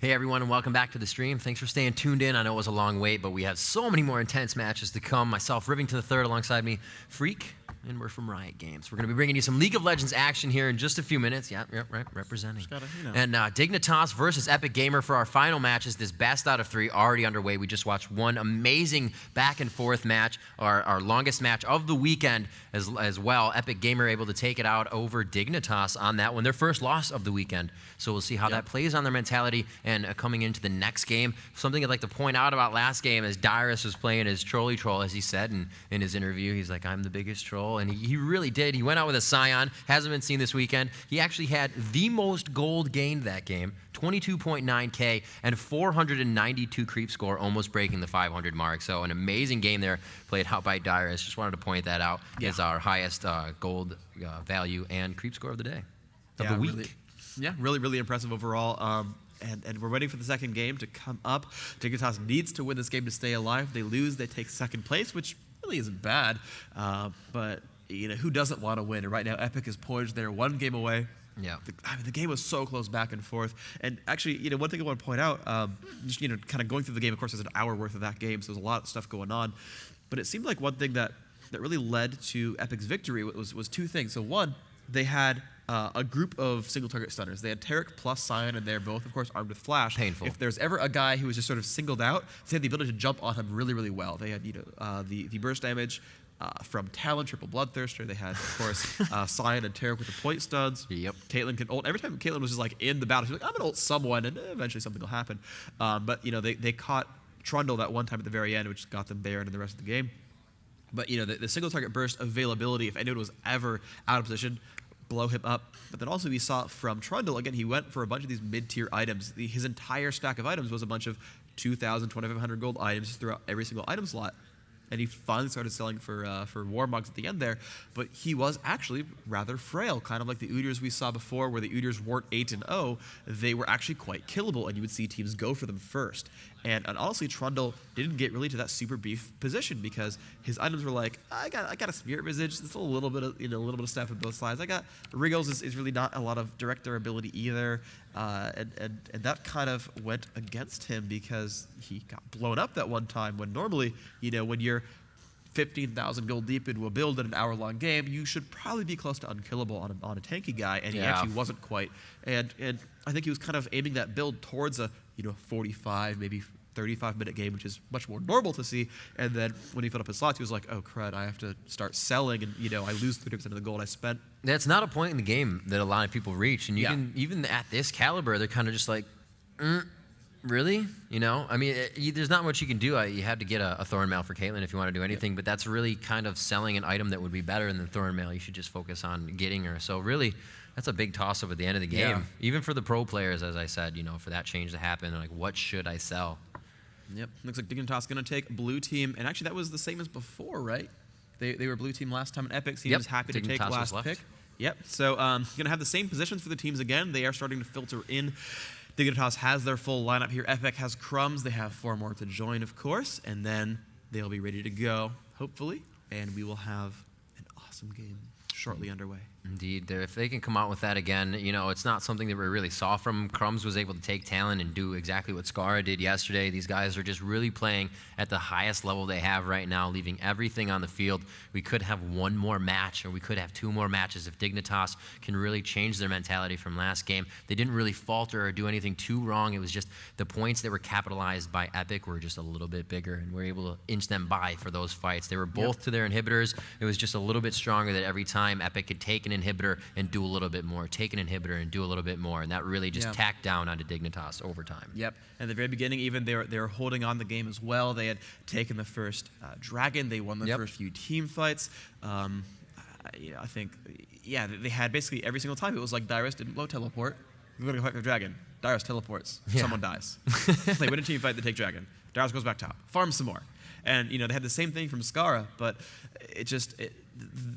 Hey everyone, and welcome back to the stream. Thanks for staying tuned in. I know it was a long wait, but we have so many more intense matches to come. Myself, Rivington III, alongside me, Freak, and we're from Riot Games. We're going to be bringing you some League of Legends action here in just a few minutes. Yeah, right, representing. And Dignitas versus Epik Gamer for our final matches. This best out of three already underway. We just watched one amazing back and forth match, our longest match of the weekend as well. Epik Gamer able to take it out over Dignitas on that one, their first loss of the weekend. So we'll see how that plays on their mentality and coming into the next game. Something I'd like to point out about last game is Dyrus was playing his trolly troll, as he said in his interview. He's like, I'm the biggest troll, and he really did. He went out with a Scion, hasn't been seen this weekend. He actually had the most gold gained that game, 22.9K, and 492 creep score, almost breaking the 500 mark. So an amazing game there played out by Dyrus. Just wanted to point that out as our highest gold value and creep score of the day, of the week. Really impressive overall. And we're waiting for the second game to come up. Dignitas needs to win this game to stay alive. They lose, they take second place, which really isn't bad. But you know, who doesn't want to win? And right now, Epik is poised there, one game away. Yeah. The game was so close back and forth. And actually, you know, one thing I want to point out, just, you know, kind of going through the game, of course, there's an hour worth of that game, so there's a lot of stuff going on. But it seemed like one thing that really led to Epik's victory was two things. So one, they had a group of single target stunners. They had Taric plus Scion, and they're both, of course, armed with Flash. Painful. If there's ever a guy who was just sort of singled out, they had the ability to jump on him really well. They had, you know, the burst damage from Talon, triple Bloodthirster. They had, of course, Scion and Taric with the point studs. Yep. Caitlyn can ult. Every time Caitlyn was just like in the battle, she was like, I'm gonna ult someone, and eventually something will happen. But you know, they caught Trundle that one time at the very end, which got them Baron in the rest of the game. But you know, the single target burst availability, if anyone was ever out of position, blow him up. But then also we saw from Trundle, again, he went for a bunch of these mid-tier items. His entire stack of items was a bunch of 2,000, 2,500 gold items throughout every single item slot. And he finally started selling for Warmogs at the end there. But he was actually rather frail, kind of like the Uders we saw before, where the Uders weren't 8-0. They were actually quite killable, and you would see teams go for them first. And honestly, Trundle didn't get really to that super beef position because his items were like, I got a Spirit Visage, it's a little bit of, you know, a little bit of stuff on both sides. I got Wriggles is really not a lot of direct durability either, and that kind of went against him because he got blown up that one time when normally, you know, when you're 15,000 gold deep into a build in an hour-long game, you should probably be close to unkillable on a tanky guy, and he actually wasn't quite. And I think he was kind of aiming that build towards a, you know, 45, maybe 35-minute game, which is much more normal to see. And then when he filled up his slots, he was like, oh crud, I have to start selling, and you know, I lose 30% of the gold I spent. That's not a point in the game that a lot of people reach, and you can, even at this caliber, they're kind of just like, really? You know, I mean, there's not much you can do. You had to get a Thornmail for Caitlyn if you want to do anything, but that's really kind of selling an item that would be better than Thornmail. You should just focus on getting her. So really, that's a big toss-up at the end of the game. Even for the pro players, as I said, you know, for that change to happen, like, what should I sell? Yep, looks like Dignitas going to take blue team, and actually that was the same as before, right? They were blue team last time, and Epik he was happy to take last pick. Yep, so going to have the same positions for the teams again. They are starting to filter in. Dignitas has their full lineup here. Epik has Crumbs. They have 4 more to join, of course, and then they'll be ready to go, hopefully, and we will have an awesome game shortly underway. Indeed. If they can come out with that again, you know, it's not something that we really saw from Crumbs. Was able to take talent and do exactly what Scarra did yesterday. These guys are just really playing at the highest level they have right now, leaving everything on the field. We could have one more match, or we could have 2 more matches if Dignitas can really change their mentality from last game. They didn't really falter or do anything too wrong. It was just the points that were capitalized by Epik were just a little bit bigger, and we're able to inch them by for those fights. They were both to their inhibitors. It was just a little bit stronger that every time Epik could take an inhibitor and do a little bit more, take an inhibitor and do a little bit more, and that really just tacked down onto Dignitas over time. Yep, and at the very beginning, even they were holding on the game as well. They had taken the first dragon. They won the first few team fights. You know, I think, they had basically every single time. It was like Dyrus didn't low teleport. We're going to fight for dragon. Dyrus teleports. Someone dies. They win a team fight, they take dragon. Dyrus goes back top, farms some more. And you know, they had the same thing from Scarra, but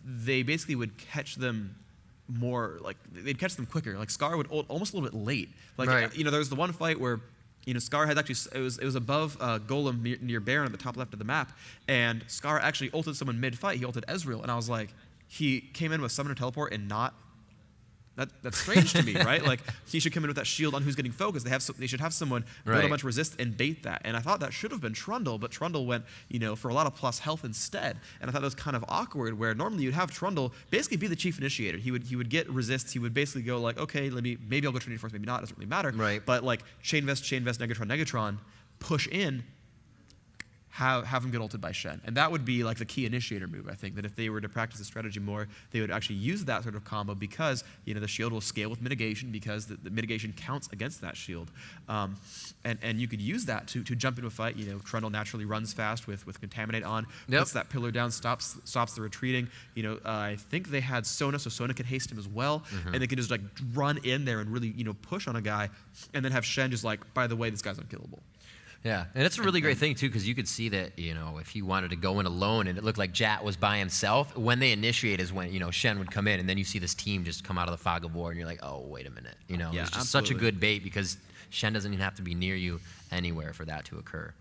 they basically would catch them more, like they'd catch them quicker. Like Scarra would ult almost a little bit late. Like you know, there was the one fight where, you know, Scarra had actually, it was above Golem near Baron at the top left of the map, and Scarra actually ulted someone mid-fight. He ulted Ezreal, and I was like, he came in with Summoner Teleport and not That's strange to me, right? Like, he should come in with that shield on who's getting focused. They should have someone build a bunch of resist and bait that. And I thought that should have been Trundle, but Trundle went, for a lot of plus health instead. And I thought that was kind of awkward, where normally you'd have Trundle basically be the chief initiator. He would get resists. He would basically go like, okay, maybe I'll go Trinity Force, maybe not. It doesn't really matter. Right. But like Chain Vest, Negatron, push in. Have him get ulted by Shen. And that would be like the key initiator move, I think, that if they were to practice the strategy more, they would actually use that sort of combo because, the shield will scale with mitigation because the mitigation counts against that shield. And you could use that to jump into a fight. Trundle naturally runs fast with Contaminate on, puts that pillar down, stops the retreating. I think they had Sona, so Sona can haste him as well. And they can just like run in there and really, push on a guy and then have Shen just like, by the way, this guy's unkillable. Yeah, and it's a really great thing, too, because you could see that, if he wanted to go in alone and it looked like Jat was by himself, when they initiate is when, Shen would come in, and then you see this team just come out of the fog of war, and you're like, oh, wait a minute. It's just such a good bait because Shen doesn't even have to be near you anywhere for that to occur.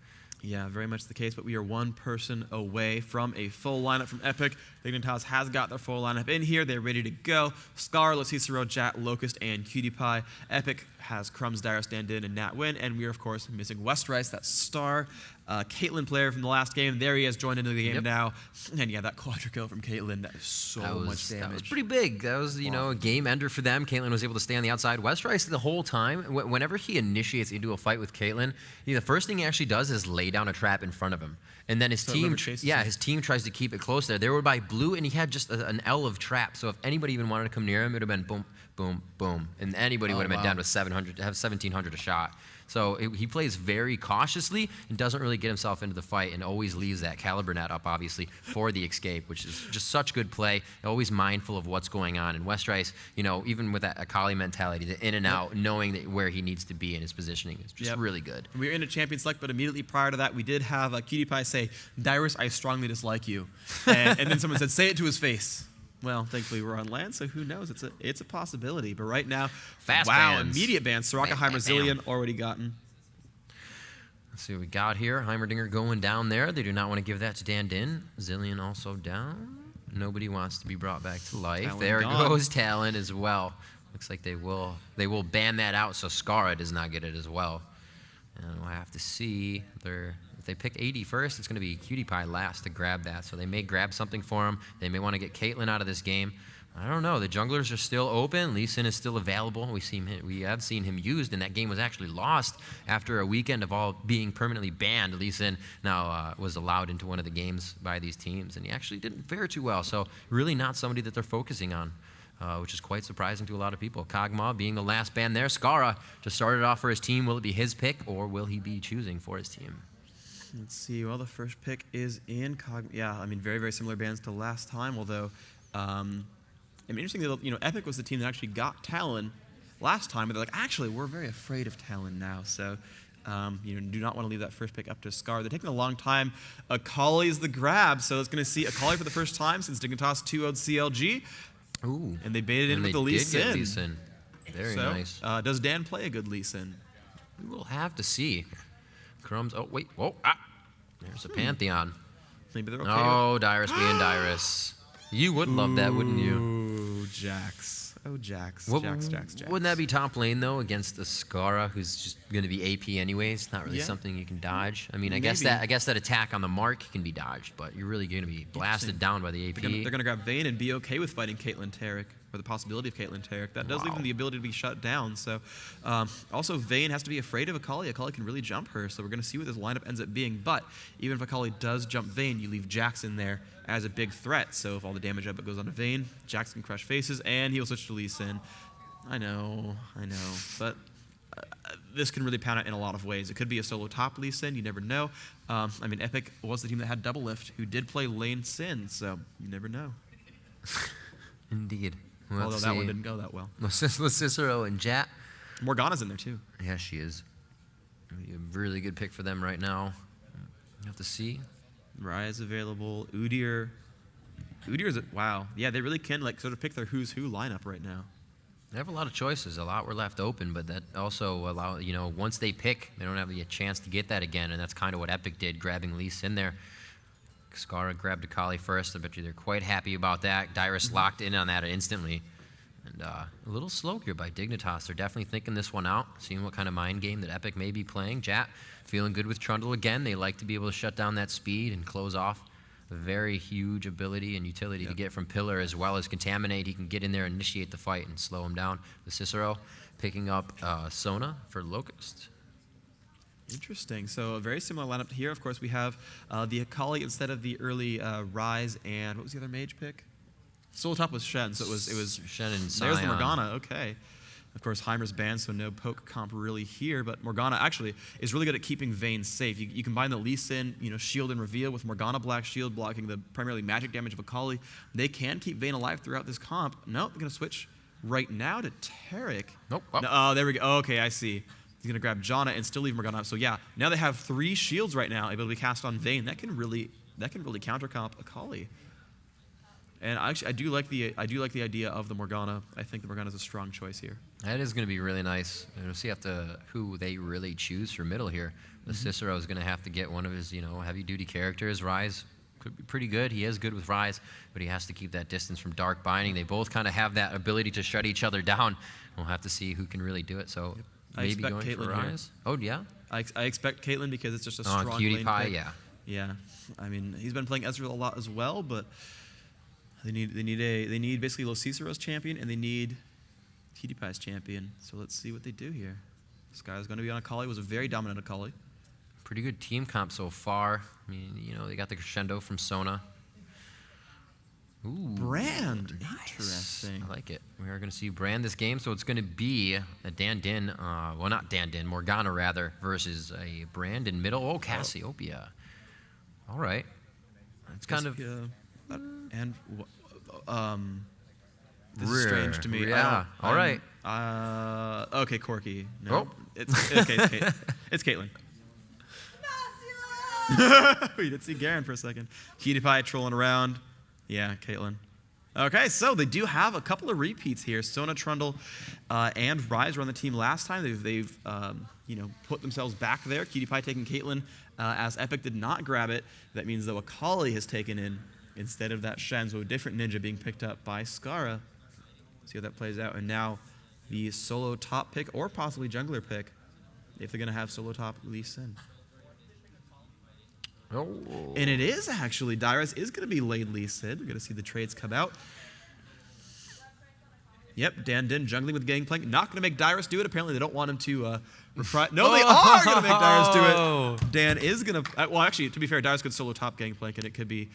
Yeah, very much the case, but we are one person away from a full lineup from Epik. Dignitas has got their full lineup in here. They're ready to go. Scarra, Cicero, Jat, Locust, and Cutie-Pie. Epik has Crumbs, Dyrus, Dandin, and Nat Win, and we are, of course, missing Westrice, that star Caitlyn player from the last game. There he has joined into the game now. And yeah, that quadra kill from Caitlyn, that is so much damage. That was pretty big. That was, a game ender for them. Caitlyn was able to stay on the outside. Westrice the whole time, whenever he initiates into a fight with Caitlyn, the first thing he actually does is lay down a trap in front of him. And then his team tries to keep it close there. They were by blue, and he had just an L of traps. So if anybody even wanted to come near him, it would have been boom, boom, boom. And anybody would have been down with 700, have 1,700 a shot. So he plays very cautiously and doesn't really get himself into the fight and always leaves that Caliber net up, obviously, for the escape, which is just such good play. Always mindful of what's going on. And Westrice, even with that Akali mentality, the in and out, knowing where he needs to be in his positioning is just really good. We were in a champion select, but immediately prior to that, we did have Cutie Pie say, Dyrus, I strongly dislike you. And then someone said, say it to his face. Well, thankfully we're on land, so who knows? It's a possibility. But right now, bans. Immediate bans. Soraka, Heimer, Zillion already gotten. Let's see what we got here. Heimerdinger going down there. They do not want to give that to Dandin. Zillion also down. Nobody wants to be brought back to life. Talon there gone. Goes Talon as well. Looks like they will ban that out, so Scarra does not get it as well. And we'll have to see if they pick 80 first, it's going to be Cutie Pie last to grab that. So they may grab something for him. They may want to get Caitlyn out of this game. I don't know. The junglers are still open. Lee Sin is still available. We have seen him used, and that game was actually lost after a weekend of all being permanently banned. Lee Sin now was allowed into one of the games by these teams, and he actually didn't fare too well. So really not somebody that they're focusing on. Which is quite surprising to a lot of people. Kog'Maw being the last ban there. Scarra just started off for his team. Will it be his pick, or will he be choosing for his team? Let's see. Well, the first pick is in Kog'Maw. Yeah, very, very similar bans to last time, although, interesting that, Epik was the team that actually got Talon last time, but they're like, actually, we're very afraid of Talon now, so, do not want to leave that first pick up to Scarra. They're taking a long time. Akali's the grab, so it's going to see Akali for the first time since Dignitas 2-0'd CLG. Ooh. And they baited in with the Lee Sin. Very so, nice. Does Dan play a good Lee Sin? We will have to see. Crumbs. Oh, wait. Whoa. There's a Pantheon. Maybe they're okay. Oh, Dyrus being Dyrus. You would love that, wouldn't you? Ooh, Jax. Oh, Jax. Jax. Wouldn't that be top lane, though, against the Scarra, who's just going to be AP anyways? Not really something you can dodge. I mean, I guess that attack on the mark can be dodged, but you're really going to be blasted down by the AP. They're going to grab Vayne and be okay with fighting Caitlyn Tarek, or the possibility of Caitlyn Tarek. That does leave them the ability to be shut down. So, also, Vayne has to be afraid of Akali. Akali can really jump her, so we're going to see what this lineup ends up being. But even if Akali does jump Vayne, you leave Jax in there as a big threat. So if all the damage up goes onto Vayne, Jax can crush faces, and he'll switch to Lee Sin. I know, but this can really pan out in a lot of ways. It could be a solo top Lee Sin, you never know. Epik was the team that had Double Lift, who did play lane Sin, so you never know. Indeed. Well, although that one didn't go that well. Cicero and Jat. Morgana's in there too. Yeah, she is. A really good pick for them right now. You have to see. Raya's available. Udyr's wow. Yeah, they really can sort of pick their who's who lineup right now. They have a lot of choices. A lot were left open, but that also once they pick, they don't have the chance to get that again, and that's kind of what Epik did, grabbing Lee Sin there. Scarra grabbed Akali first. I bet you they're quite happy about that. Dyrus locked in on that instantly. And a little slow here by Dignitas. They're definitely thinking this one out, seeing what kind of mind game that Epik may be playing. Jat feeling good with Trundle again. They like to be able to shut down that speed and close off. A very huge ability and utility to get from Pillar, as well as Contaminate. He can get in there, initiate the fight, and slow him down. The Cicero picking up Sona for Locust. Interesting. So a very similar lineup here. Of course, we have the Akali instead of the early Rise, and what was the other mage pick? Solo top was Shen, so it was Shen and There's the Sion. Morgana. Okay. Of course, Heimer's banned, so no poke comp really here, but Morgana actually is really good at keeping Vayne safe. You combine the Lee Sin, shield and reveal with Morgana Black Shield blocking the primarily magic damage of Akali. They can keep Vayne alive throughout this comp. Nope, they're going to switch right now to Taric. Nope. No, oh, there we go. Okay, I see. He's going to grab Janna and still leave Morgana up. So yeah, now they have 3 shields right now able to be cast on Vayne. That can really counter comp Akali. And actually, I do like the idea of the Morgana. I think the Morgana is a strong choice here. That is going to be really nice. We'll see who they really choose for middle here. The Cicero is going to have to get one of his, heavy-duty characters. Rise could be pretty good. He is good with Rise, but he has to keep that distance from Dark Binding. They both kind of have that ability to shut each other down. We'll have to see who can really do it. So maybe going Caitlyn for Rise. Here. Oh yeah. I expect Caitlyn because it's just a strong lane PewDiePie, pick. yeah. Yeah. I mean, he's been playing Ezreal a lot as well, but they need basically Lo Cicero's champion, and they need PewDiePie's champion. So let's see what they do here. This guy's going to be on Akali. Was a very dominant Akali. Pretty good team comp so far. I mean, they got the crescendo from Sona. Ooh, Brand. nice. Interesting. I like it. We are going to see Brand this game, so it's going to be a Dinh, well, not Dinh, Morgana rather, versus a Brand in middle. Oh, Cassiopeia. All right. It's kind of... this is strange to me. Yeah. All right. Okay, Corky. No. Oh. It's Caitlyn. We did see Garen for a second. PewDiePie trolling around. Yeah, Caitlyn. Okay, so they do have a couple of repeats here. Sona, Trundle, and Rise were on the team last time. They've put themselves back there. PewDiePie taking Caitlyn, as Epik did not grab it. That means though Akali has taken in instead of that Shen, so a different ninja being picked up by Scarra. See how that plays out. And now the solo top pick, or possibly jungler pick, if they're going to have solo top Lee Sin. Oh. And it is actually, Dyrus is going to be lane Lee Sin. We're going to see the trades come out. Yep, Dinh jungling with Gangplank. Not going to make Dyrus do it. Apparently they don't want him to reprise. No, they are going to make Dyrus do it. Dan is going to, well actually, to be fair, Dyrus could solo top Gangplank, and it could be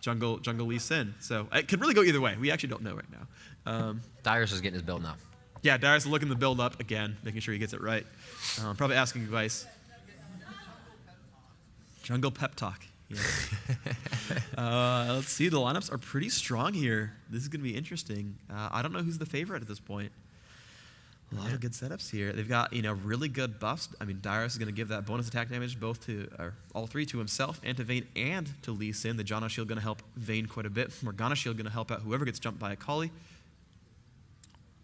jungle Lee Sin. So it could really go either way. We actually don't know right now. Dyrus is getting his build now. Yeah, Dyrus is looking the build up again, making sure he gets it right. Probably asking advice. Jungle pep talk. Yeah. Let's see. The lineups are pretty strong here. This is going to be interesting. I don't know who's the favorite at this point. A lot of good setups here. They've got really good buffs. I mean, Dyrus is going to give that bonus attack damage all 3 to himself and to Vayne and to Lee Sin. The Janna shield going to help Vayne quite a bit. Morgana shield going to help out whoever gets jumped by Akali.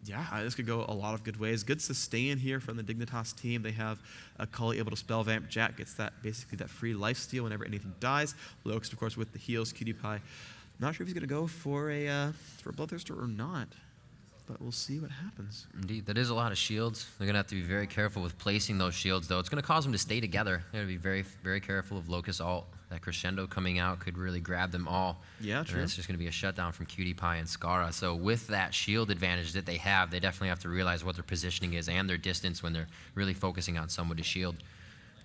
Yeah, this could go a lot of good ways. Good sustain here from the Dignitas team. They have Akali able to spell vamp. Jack gets basically that free lifesteal whenever anything dies. Locust, of course, with the heals. PewDiePie, not sure if he's going to go for a Bloodthirster or not, but we'll see what happens. Indeed, that is a lot of shields. They're going to have to be very careful with placing those shields, though. It's going to cause them to stay together. They're going to be very, very careful of Locust ult. That crescendo coming out could really grab them all. Yeah, true. And it's just going to be a shutdown from PewDiePie and Scarra. So with that shield advantage that they have, they definitely have to realize what their positioning is and their distance when they're really focusing on someone to shield.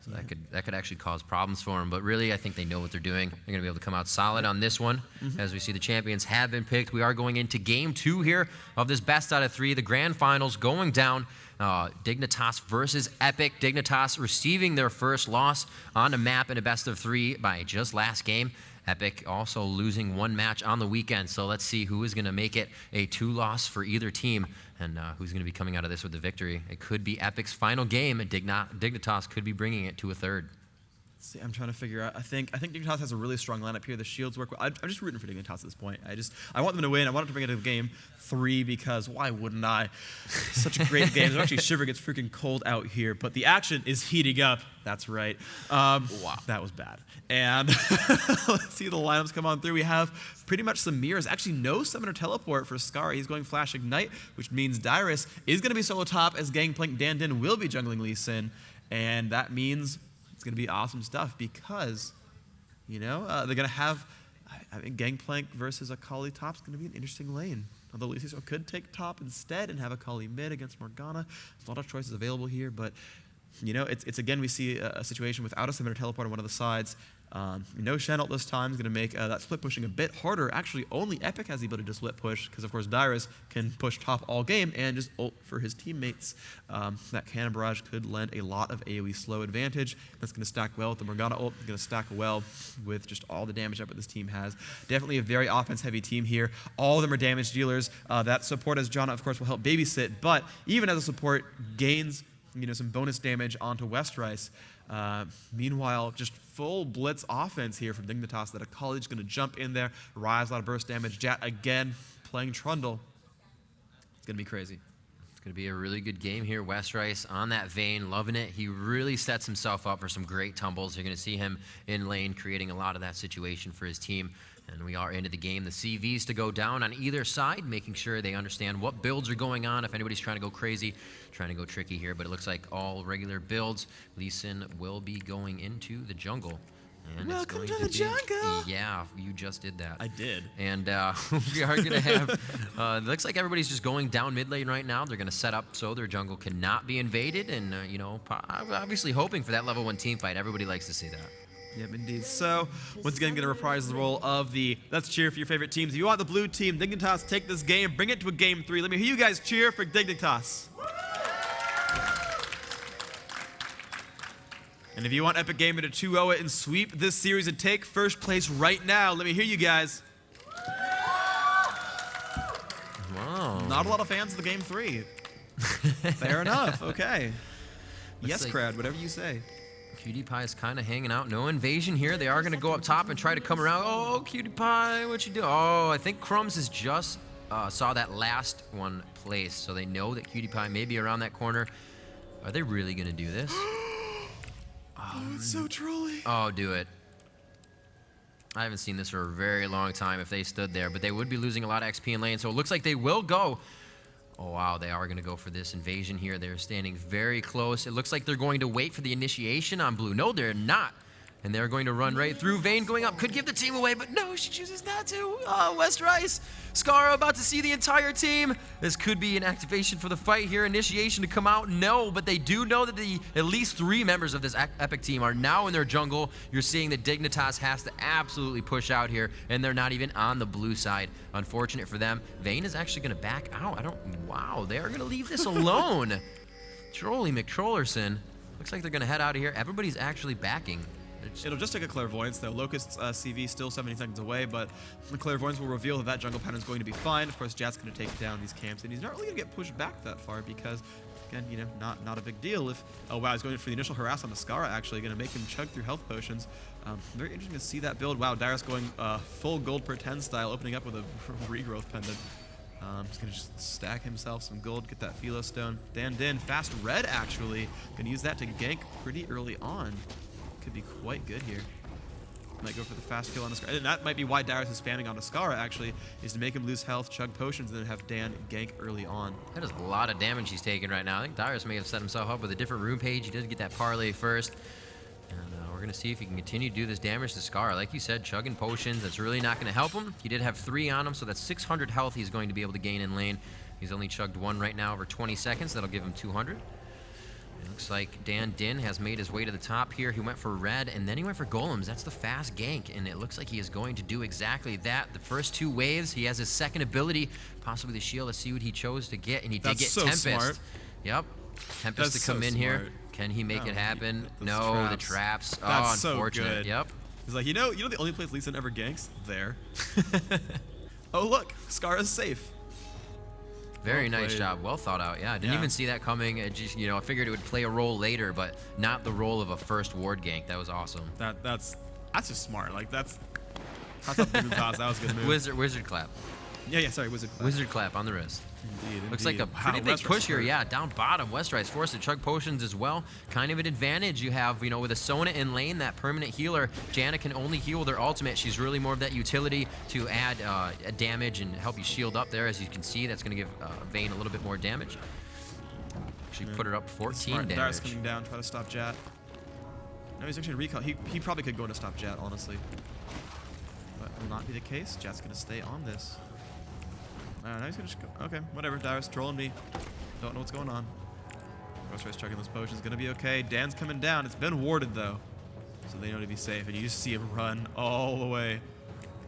So that could actually cause problems for them. But really, I think they know what they're doing. They're going to be able to come out solid on this one. As we see, the champions have been picked. We are going into game 2 here of this best out of 3, the grand finals going down. Dignitas versus Epik. Dignitas receiving their first loss on the map in a best of 3 by just last game. Epik also losing 1 match on the weekend. So let's see who is going to make it a 2-loss for either team and who's going to be coming out of this with the victory. It could be Epik's final game, and Dignitas could be bringing it to a 3rd. See, I'm trying to figure out. I think Dignitas has a really strong lineup here. The shields work well. I'm just rooting for Dignitas at this point. I want them to win. I want them to bring it to game 3 because why wouldn't I? Such a great game. I'm actually shivering. It's freaking cold out here, but the action is heating up. That's right. Wow, that was bad. And let's see the lineups come on through. We have pretty much some mirrors. Actually, no summoner teleport for Scarra. He's going Flash Ignite, which means Dyrus is going to be solo top as Gangplank Dinh will be jungling Lee Sin, and that means it's going to be awesome stuff because, you know, they're going to have, I think Gangplank versus Akali top is going to be an interesting lane. Although Lee Sin could take top instead and have Akali mid against Morgana. There's a lot of choices available here, but, you know, it's again, we see a situation without a summoner teleport on one of the sides. No Chenault this time is going to make that split pushing a bit harder. Actually, only Epik has the ability to split push because, of course, Dyrus can push top all game and just ult for his teammates. That Cannon Barrage could lend a lot of AoE slow advantage. That's going to stack well with the Morgana ult. It's going to stack well with just all the damage up that this team has. Definitely a very offense-heavy team here. All of them are damage dealers. That support as Janna, of course, will help babysit, but even as a support, gains, you know, some bonus damage onto Westrice. Meanwhile, just full blitz offense here from Dignitas that Akali's going to jump in there, rise a lot of burst damage. Jat again playing Trundle. It's going to be crazy. It's going to be a really good game here. Westrice on that vein, loving it. He really sets himself up for some great tumbles. You're going to see him in lane creating a lot of that situation for his team. And we are into the game. The CVs to go down on either side, making sure they understand what builds are going on. If anybody's trying to go crazy, trying to go tricky here. But it looks like all regular builds. Lee Sin will be going into the jungle. And Welcome it's going to the jungle. Yeah, you just did that. I did. And we are going to have, it looks like everybody's just going down mid lane right now. They're going to set up so their jungle cannot be invaded. And, you know, obviously hoping for that level 1 team fight. Everybody likes to see that. Yep, indeed. So, once again, going to reprise the role of the let's cheer for your favorite teams. If you want the blue team, Dignitas, take this game, bring it to a game 3. Let me hear you guys cheer for Dignitas. And if you want Epik Gamer to 2-0 it and sweep this series and take first place right now, let me hear you guys. Wow. Not a lot of fans of the game 3. Fair enough. Okay. Yes, crowd, whatever you say. Cutie Pie is kind of hanging out. No invasion here. They are going to go up top and try to come around. Oh, Cutie Pie, what you do? Oh, I think Crumbs has just saw that last one place, so they know that Cutie Pie may be around that corner. Are they really going to do this? Oh, it's so trolly. Oh, do it. I haven't seen this for a very long time if they stood there, but they would be losing a lot of XP in lane, so it looks like they will go. Oh, wow, they are going to go for this invasion here. They're standing very close. It looks like they're going to wait for the initiation on blue. No, they're not. And they're going to run right through. Vayne going up. Could give the team away, but no, she chooses not to. Oh, Westrice. Scarra about to see the entire team. This could be an activation for the fight here. Initiation to come out. No, but they do know that at least 3 members of this Epik team are now in their jungle. You're seeing that Dignitas has to absolutely push out here, and they're not even on the blue side. Unfortunate for them. Vayne is actually going to back out. Wow, they are going to leave this alone. Trolly McTrollerson. Looks like they're going to head out of here. Everybody's actually backing. It'll just take a clairvoyance, though. Locust's CV still 70 seconds away, but the clairvoyance will reveal that jungle pattern is going to be fine. Of course, Jat's going to take down these camps, and he's not really going to get pushed back that far because, again, you know, not a big deal. If oh wow, he's going for the initial harass on the Scarra, actually going to make him chug through health potions. Very interesting to see that build. Wow, Dyrus going full gold pretend style, opening up with a regrowth pendant. He's going to just stack himself some gold, get that Philo Stone. Dinh, fast red, actually. Going to use that to gank pretty early on. Could be quite good here. Might go for the fast kill on the Scarra. And that might be why Dyrus is spamming on the Scarra, actually, is to make him lose health, chug potions, and then have Dan gank early on. That is a lot of damage he's taking right now. I think Dyrus may have set himself up with a different rune page. He did get that parlay first. And we're going to see if he can continue to do this damage to Scarra. Like you said, chugging potions, that's really not going to help him. He did have 3 on him, so that's 600 health he's going to be able to gain in lane. He's only chugged 1 right now over 20 seconds. That'll give him 200. It looks like Dinh has made his way to the top here. He went for red, and then he went for golems. That's the fast gank, and it looks like he is going to do exactly that. The first 2 waves, he has his second ability, possibly the shield. Let's see what he chose to get, and he did get Tempest. Smart. Yep. Tempest to come in here. Can he make it happen? No, the traps. Oh, unfortunate. So good. Yep. He's like, you know the only place Lee Sin ever ganks? There. Oh, look, Scarra's safe. Very Well nice played. job. Well thought out. Yeah, I didn't Yeah. even see that coming. It just, I figured it would play a role later, but not the role of a first ward gank. That was awesome. That's just smart. Like that's up Dignitas. That was a good move. Wizard clap. Yeah, sorry, Wizard clap. Wizard clap on the wrist. Indeed, Looks like a indeed. pretty Wow, big Westeros push here. hurt. Yeah, down bottom. Westerice forced to chug potions as well. Kind of an advantage you have, with a Sona in lane, that permanent healer. Janna can only heal with her ultimate. She's really more of that utility to add damage and help you shield up there. As you can see, that's going to give Vayne a little bit more damage. She put her up 14 Smart. damage. Darius coming down, try to stop Jat. No, he's actually a recall. He probably could go into stop Jat, honestly. But will not be the case. Jat's going to stay on this. Now he's going to just go. Okay, whatever. Darius trolling me. Don't know what's going on. Ghostwri's chugging those potions. Going to be okay. Dan's coming down. It's been warded, though. So they know to be safe. And you just see him run all the way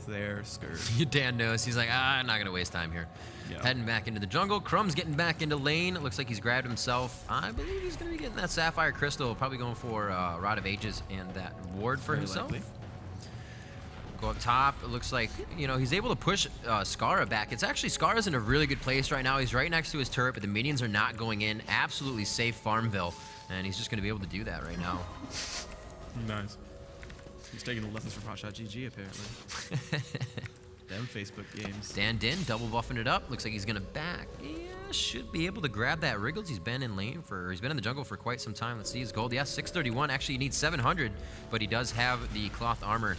there. Skirt. Dan knows. He's like, I'm not going to waste time here. Yeah. Heading back into the jungle. Crumb's getting back into lane. It looks like he's grabbed himself. I believe he's going to be getting that Sapphire Crystal. Probably going for Rod of Ages and that ward for Very himself. likely. Go up top. It looks like, he's able to push Scarra back. It's actually, Scarra's in a really good place right now. He's right next to his turret, but the minions are not going in. Absolutely safe Farmville. And he's just going to be able to do that right now. Nice. He's taking the lessons from Hotshot GG, apparently. Them Facebook games. Dinh double buffing it up. Looks like he's going to back. Yeah, should be able to grab that Wriggles. He's been in the jungle for quite some time. Let's see his gold. Yeah, 631. Actually, he needs 700, but he does have the cloth armor.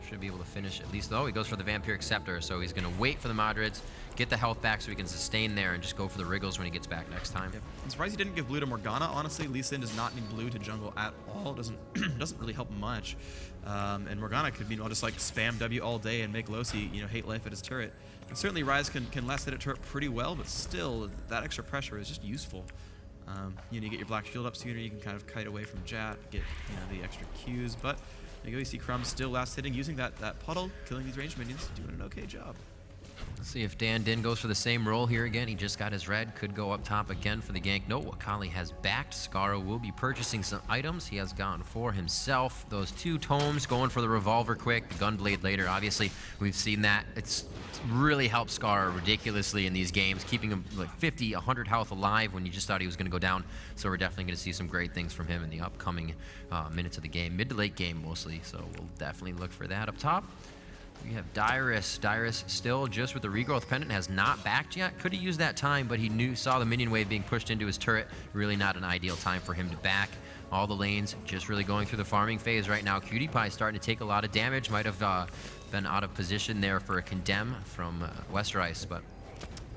Should be able to finish at least, though. He goes for the Vampiric Scepter, so he's going to wait for the Modreds, get the health back so he can sustain there, and just go for the Wriggles when he gets back next time. Yep. I'm surprised he didn't give blue to Morgana. Honestly, Lee Sin does not need blue to jungle at all. Doesn't really help much. And Morgana could meanwhile just like spam W all day and make Losi, hate life at his turret. And certainly Ryze can last hit a turret pretty well, but still that extra pressure is just useful. You get your black shield up sooner. You can kind of kite away from Jat, get the extra Qs, but. There you go, you see Crumb still last hitting, using that puddle, killing these ranged minions, doing an okay job. Let's see if Dinh goes for the same role here again. He just got his red, could go up top again for the gank. No, Akali has backed. Scarra will be purchasing some items. He has gone for himself. Those 2 tomes, going for the revolver quick, the gunblade later. Obviously, we've seen that. It's really helped Scarra ridiculously in these games, keeping him like 50, 100 health alive when you just thought he was going to go down. So we're definitely going to see some great things from him in the upcoming minutes of the game. Mid to late game mostly, so we'll definitely look for that up top. We have Dyrus. Dyrus still just with the regrowth pendant, has not backed yet. Could have used that time, but he saw the minion wave being pushed into his turret. Really not an ideal time for him to back. All the lanes just really going through the farming phase right now. Cutie starting to take a lot of damage. Might have been out of position there for a condemn from Westerice, but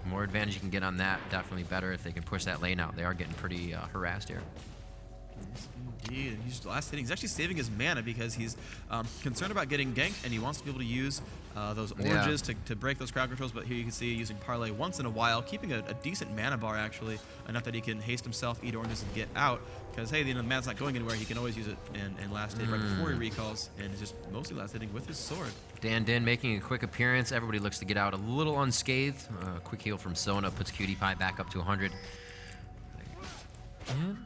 more advantage you can get on that, definitely better if they can push that lane out. They are getting pretty harassed here. Indeed, and he's last hitting. He's actually saving his mana because he's concerned about getting ganked, and he wants to be able to use those oranges to break those crowd controls. But here you can see using Parlay once in a while, keeping a decent mana bar actually, enough that he can haste himself, eat oranges, and get out. Because hey, the mana's not going anywhere. He can always use it and last hit right before he recalls, and he's just mostly last hitting with his sword. Dinh making a quick appearance. Everybody looks to get out a little unscathed. Quick heal from Sona puts Cutie back up to 100. And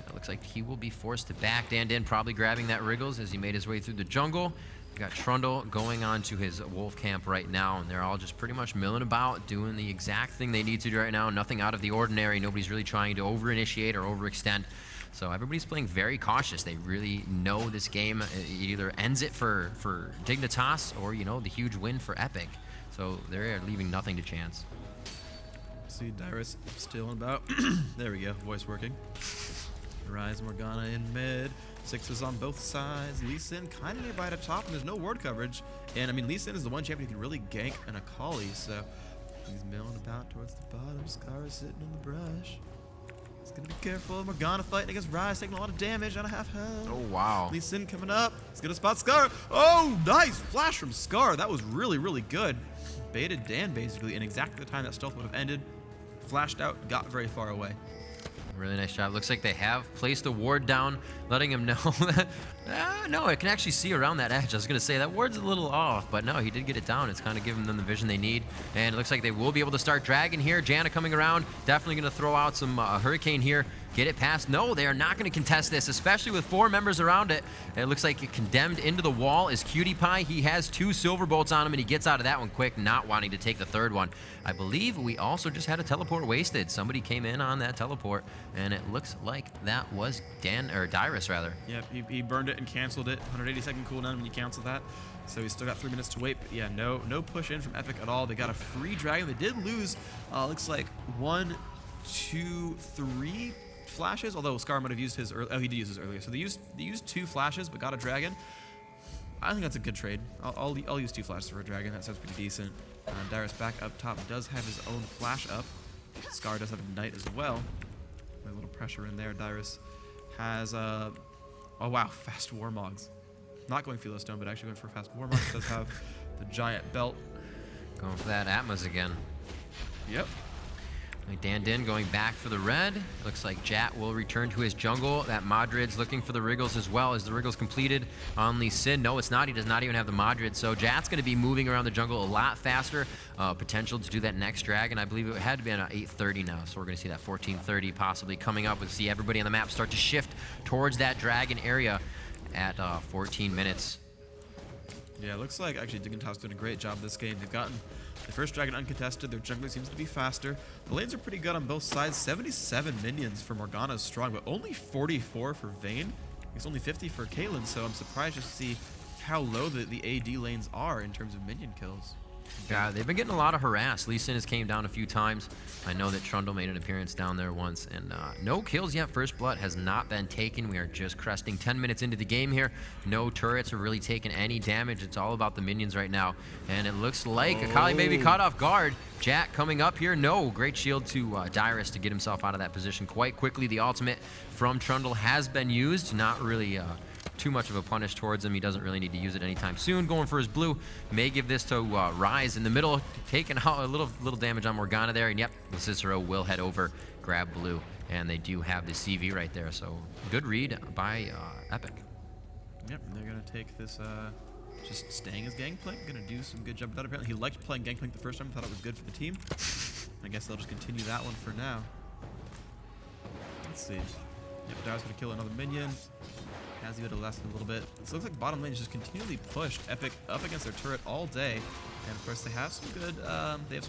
it looks like he will be forced to back. Dinh probably grabbing that Wriggles as he made his way through the jungle. We got Trundle going on to his wolf camp right now, and they're all just pretty much milling about, doing the exact thing they need to do right now. Nothing out of the ordinary. Nobody's really trying to over-initiate or overextend. So everybody's playing very cautious. They really know this game. It either ends it for Dignitas or, the huge win for Epik. So they're leaving nothing to chance. See Dyrus still about. There we go, voice working. Ryze, Morgana in mid. Sixes on both sides. Lee Sin kind of nearby at the top, and there's no ward coverage. And I mean, Lee Sin is the one champion who can really gank an Akali, so he's milling about towards the bottom. Scarra sitting in the brush. He's gonna be careful. Morgana fighting against Ryze, taking a lot of damage on a half health. Oh, wow. Lee Sin coming up. He's gonna spot Scarra. Oh, nice flash from Scarra. That was really, really good. Baited Dan basically, and exactly the time that stealth would have ended. Flashed out, got very far away. Really nice job. Looks like they have placed a ward down, letting him know that, no, it can actually see around that edge. I was going to say, that ward's a little off, but no, he did get it down. It's kind of giving them the vision they need, and it looks like they will be able to start dragging here. Janna coming around, definitely going to throw out some Hurricane here get it past. No, they are not going to contest this, especially with 4 members around it. It looks like it condemned into the wall is Imaqtpie. He has 2 silver bolts on him, and he gets out of that one quick, not wanting to take the third one. I believe we also just had a teleport wasted. Somebody came in on that teleport, and it looks like that was Dyrus, rather. Yep, he burned it and canceled it. 180-second cooldown when you cancel that. So he's still got 3 minutes to wait. But yeah, no push in from Epik at all. They got a free dragon. They did lose, looks like 1, 2, 3 flashes, although Scarra might have used his earlier. Oh, he did use his earlier. So they used 2 flashes, but got a dragon. I think that's a good trade. I'll use 2 flashes for a dragon. That sounds pretty decent. Dyrus back up top does have his own flash up. Scarra does have a knight as well. A little pressure in there. Dyrus has oh wow, fast warmogs. Not going Philostone, but actually going for fast warmogs. Does have the giant belt. Going for that Atmos again. Yep. Dinh going back for the red. Looks like Jat will return to his jungle. That Madrid's looking for the Wriggles as well. Is the Wriggles completed on Lee Sin? No, it's not. He does not even have the Madrid. So Jat's going to be moving around the jungle a lot faster. Potential to do that next dragon. I believe it had to be on 8:30 now. So we're going to see that 14:30 possibly coming up. We'll see everybody on the map start to shift towards that dragon area at 14 minutes. Yeah, it looks like actually Dignitas doing a great job this game. They've gotten the first dragon uncontested. Their jungler seems to be faster. The lanes are pretty good on both sides. 77 minions for Morgana is strong, but only 44 for Vayne. It's only 50 for Caitlyn, so I'm surprised to see how low the AD lanes are in terms of minion kills. Yeah, they've been getting a lot of harass. Lee Sin has came down a few times. I know that Trundle made an appearance down there once, and no kills yet. First blood has not been taken. We are just cresting 10 minutes into the game here. No turrets are really taking any damage. It's all about the minions right now, and it looks like Akali may be caught off guard. Jack coming up here. No, great shield to Dyrus to get himself out of that position quite quickly. The ultimate from Trundle has been used. Not really too much of a punish towards him. He doesn't really need to use it anytime soon. Going for his blue. May give this to Rise in the middle, taking out a little damage on Morgana there. And yep, Cicero will head over, grab blue. And they do have the CV right there. So good read by Epik. Yep, and they're going to take this, just staying as Gangplank. Going to do some good job with that. Apparently he liked playing Gangplank the first time. Thought it was good for the team. I guess they'll just continue that one for now. Let's see. Yep, Dyrus going to kill another minion. Has he would have lasted a little bit. So it looks like bottom lane is just continually pushed. Epik up against their turret all day, and of course they have some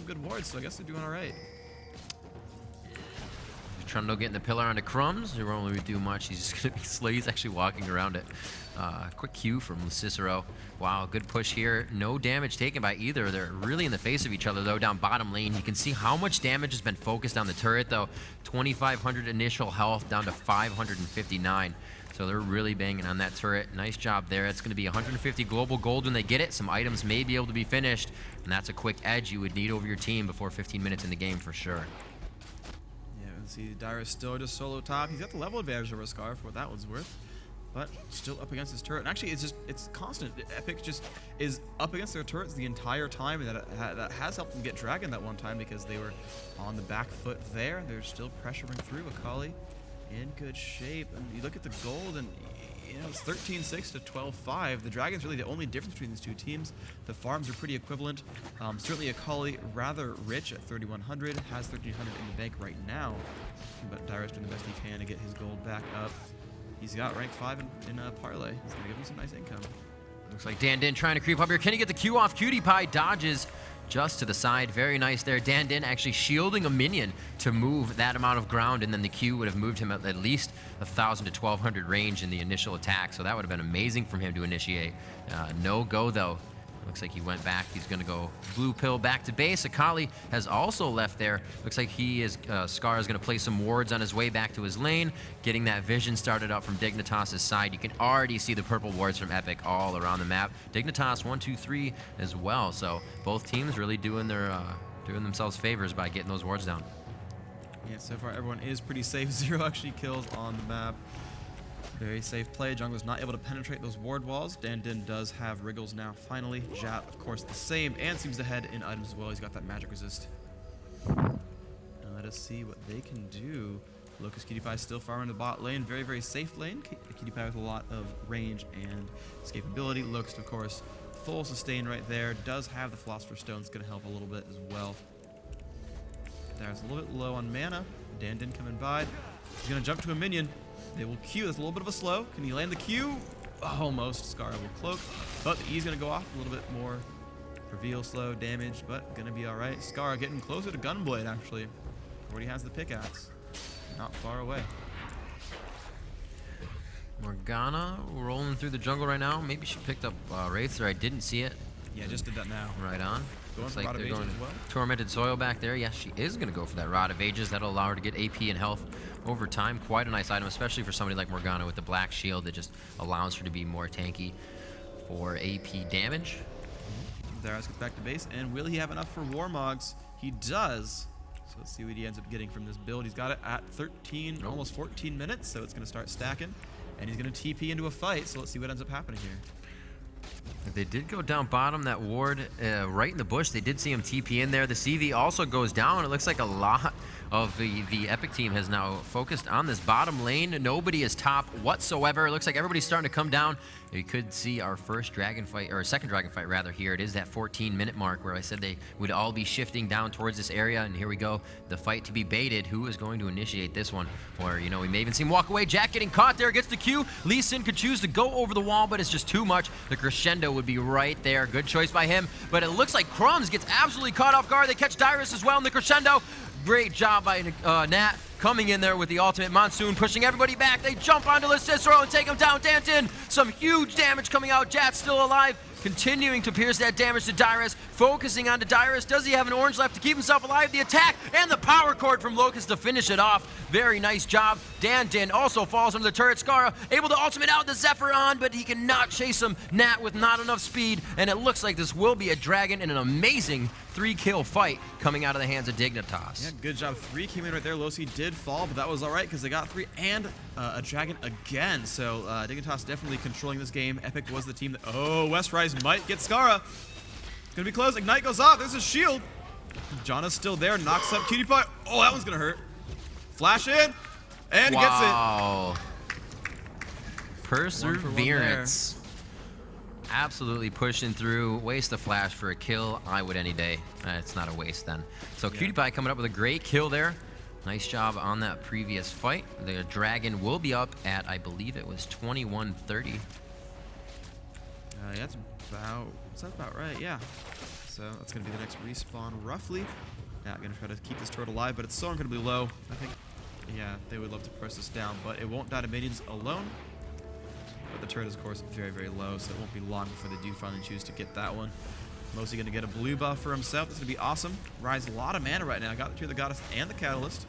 good wards. So I guess they're doing all right. Trundle getting the pillar onto Crumbs. He won't really do much. He's just gonna be slow. He's actually walking around it. Quick Q from Cicero. Wow, good push here. No damage taken by either. They're really in the face of each other though down bottom lane. You can see how much damage has been focused on the turret though. 2,500 initial health down to 559. So they're really banging on that turret. Nice job there. It's going to be 150 global gold when they get it. Some items may be able to be finished, and that's a quick edge you would need over your team before 15 minutes in the game for sure. Yeah, and see Dyrus still just solo top. He's got the level advantage over Scarra for what that one's worth, but still up against his turret. And actually, it's constant. Epik just is up against their turrets the entire time, and that has helped them get Dragon that one time because they were on the back foot there, and they're still pressuring through. Akali in good shape, and you look at the gold, and you know it's 13-6 to 12-5. The Dragon's really the only difference between these two teams. The farms are pretty equivalent. Certainly Akali rather rich at 3,100, has 1,300 in the bank right now, but Dyrus doing the best he can to get his gold back up. He's got rank 5 in Parlay. It's gonna give him some nice income. Looks like Dinh trying to creep up here. Can he get the Q off? Imaqtpie dodges just to the side. Very nice there. Dinh actually shielding a minion to move that amount of ground, and then the Q would have moved him at least 1,000 to 1,200 range in the initial attack. So that would have been amazing from him to initiate. No go though. Looks like he went back. He's going to go blue pill back to base. Akali has also left there. Looks like he is, Scarra is going to play some wards on his way back to his lane, getting that vision started up from Dignitas' side. You can already see the purple wards from Epik all around the map. Dignitas 1, 2, 3 as well. So both teams really doing themselves favors by getting those wards down. Yeah, so far everyone is pretty safe. 0 actually kills on the map. Very safe play. Jungler's not able to penetrate those ward walls. Dinh does have Wriggles now, finally. Jat, of course, the same, and seems ahead in items as well. He's got that magic resist. Now let us see what they can do. Locust Imaqtpie still far in the bot lane. Very, very safe lane. Imaqtpie with a lot of range and escapability. Locust, of course, full sustain right there. Does have the Philosopher's Stone. It's going to help a little bit as well. There's a little bit low on mana. Dinh coming by. He's going to jump to a minion. They will Q. That's a little bit of a slow. Can he land the Q? Almost. Scarra will cloak. But the E's going to go off a little bit more. Reveal slow damage, but going to be all right. Scarra getting closer to Gunblade, actually. Already has the pickaxe. Not far away. Morgana rolling through the jungle right now. Maybe she picked up Wraiths, or I didn't see it. Yeah, just did that now. Right on. Going Looks for like Rod of they're Ages going as well. Tormented Soil back there. Yes, she is going to go for that Rod of Ages. That'll allow her to get AP and health over time. Quite a nice item, especially for somebody like Morgana with the black shield that just allows her to be more tanky for AP damage. Darius gets back to base, and will he have enough for Warmogs? He does. So let's see what he ends up getting from this build. He's got it at 13, almost 14 minutes, so it's going to start stacking. And he's going to TP into a fight, so let's see what ends up happening here. They did go down bottom, that ward right in the bush. They did see him TP in there. The CV also goes down. It looks like a lot of the Epic team has now focused on this bottom lane. Nobody is top whatsoever. It looks like everybody's starting to come down. We could see our first dragon fight, or second dragon fight rather, here. It is that 14-minute mark where I said they would all be shifting down towards this area, and here we go. The fight to be baited. Who is going to initiate this one? Or, you know, we may even see him walk away. Jack getting caught there, gets the Q. Lee Sin could choose to go over the wall, but it's just too much. The crescendo would be right there. Good choice by him, but it looks like Crumbs gets absolutely caught off guard. They catch Dyrus as well in the crescendo. Great job by Nat coming in there with the ultimate. Monsoon pushing everybody back. They jump onto the Cicero and take him down. Danton, some huge damage coming out. Jat's still alive, continuing to pierce that damage to Dyrus. Focusing on to Dyrus. Does he have an orange left to keep himself alive? The attack and the power chord from Locust to finish it off. Very nice job. Danton also falls under the turret. Scarra able to ultimate out the Zephyr on, but he cannot chase him. Nat with not enough speed, and it looks like this will be a dragon in an amazing 3-kill fight coming out of the hands of Dignitas. Yeah, good job. 3 came in right there. Losi did fall, but that was all right because they got 3 and a dragon again. So Dignitas definitely controlling this game. Epic was the team that... Oh, Westrise might get Scarra. It's going to be close. Ignite goes off. There's a shield. Janna's still there. Knocks up PewDiePie. Oh, that one's going to hurt. Flash in. And gets it. Wow. Perseverance. Absolutely pushing through. Waste a flash for a kill. I would any day. It's not a waste then. So yeah. PewDiePie coming up with a great kill there. Nice job on that previous fight. The dragon will be up at, I believe it was 21:30. Yeah, that's about right, yeah. So that's going to be the next respawn, roughly. Yeah, going to try to keep this turret alive, but it's so incredibly low. I think, yeah, they would love to press this down, but it won't die to minions alone. But the turret is, of course, very, very low, so it won't be long before they do finally choose to get that one. Mostly going to get a blue buff for himself. That's going to be awesome. Rise a lot of mana right now. Got the Goddess and the Catalyst.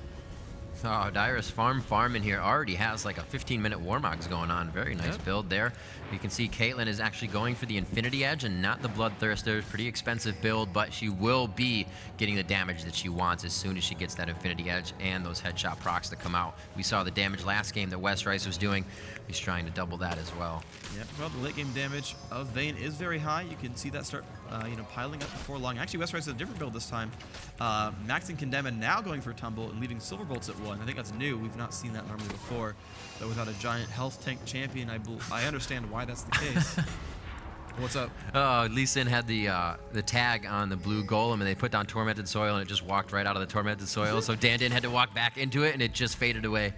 Oh, Dyrus farm in here already has like a 15-minute Warmogs going on. Very nice build there. You can see Caitlyn is actually going for the Infinity Edge and not the Bloodthirster. Pretty expensive build, but she will be getting the damage that she wants as soon as she gets that Infinity Edge and those headshot procs that come out. We saw the damage last game that Westrise was doing. He's trying to double that as well. Yep, well, the late game damage of Vayne is very high. You can see that start piling up before long. Actually, Westrise has a different build this time. Maxing Condemn and now going for Tumble and leaving Silver Bolts at 1. I think that's new. We've not seen that normally before. But without a giant health tank champion, I understand why that's the case. What's up? Lee Sin had the tag on the blue golem, and they put down Tormented Soil, and it just walked right out of the Tormented Soil. So Dandan had to walk back into it, and it just faded away.